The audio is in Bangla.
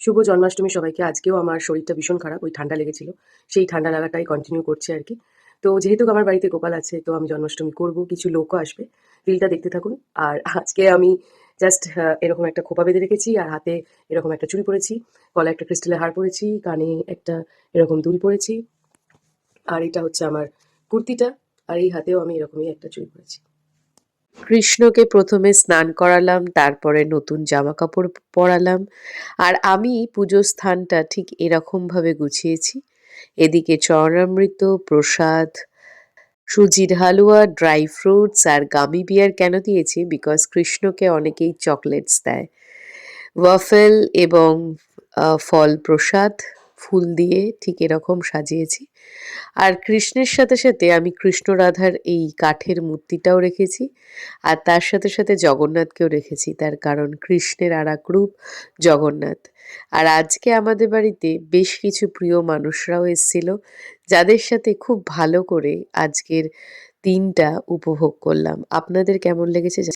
শুভ জন্মাষ্টমী সবাইকে। আজকেও আমার শরীরটা ভীষণ খারাপ, ওই ঠান্ডা লেগেছিল। সেই ঠান্ডা লাগাটাই কন্টিনিউ করছে আর কি। তো যেহেতু আমার বাড়িতে গোপাল আছে, তো আমি জন্মাষ্টমী করব, কিছু লোকও আসবে। রিলটা দেখতে থাকুন। আর আজকে আমি জাস্ট এরকম একটা খোপা বেঁধে রেখেছি, আর হাতে এরকম একটা চুড়ি পরেছি, গলায় একটা ক্রিস্টালের হার পরেছি, কানে একটা এরকম দুল পরেছি, আর এটা হচ্ছে আমার কুর্তিটা, আর এই হাতেও আমি এরকমই একটা চুড়ি পরেছি। কৃষ্ণকে প্রথমে স্নান করালাম, তারপরে নতুন জামা কাপড় পরালাম। আর আমি পুজোর স্থানটা ঠিক এরকমভাবে গুছিয়েছি। এদিকে চরণামৃত, প্রসাদ, সুজির হালুয়া, ড্রাই ফ্রুটস আর গামি বিয়ার কেন দিয়েছি? বিকজ কৃষ্ণকে অনেকেই চকলেটস দেয়। ওয়াফেল এবং ফল প্রসাদ ফুল দিয়ে ঠিক এরকম সাজিয়েছি। আর কৃষ্ণের সাথে সাথে আমি কৃষ্ণ রাধার এই কাঠের মূর্তিটাও রেখেছি, আর তার সাথে সাথে জগন্নাথকেও রেখেছি। তার কারণ কৃষ্ণের আর এক রূপ জগন্নাথ। আর আজকে আমাদের বাড়িতে বেশ কিছু প্রিয় মানুষরাও এসেছিল, যাদের সাথে খুব ভালো করে আজকের দিনটা উপভোগ করলাম। আপনাদের কেমন লেগেছে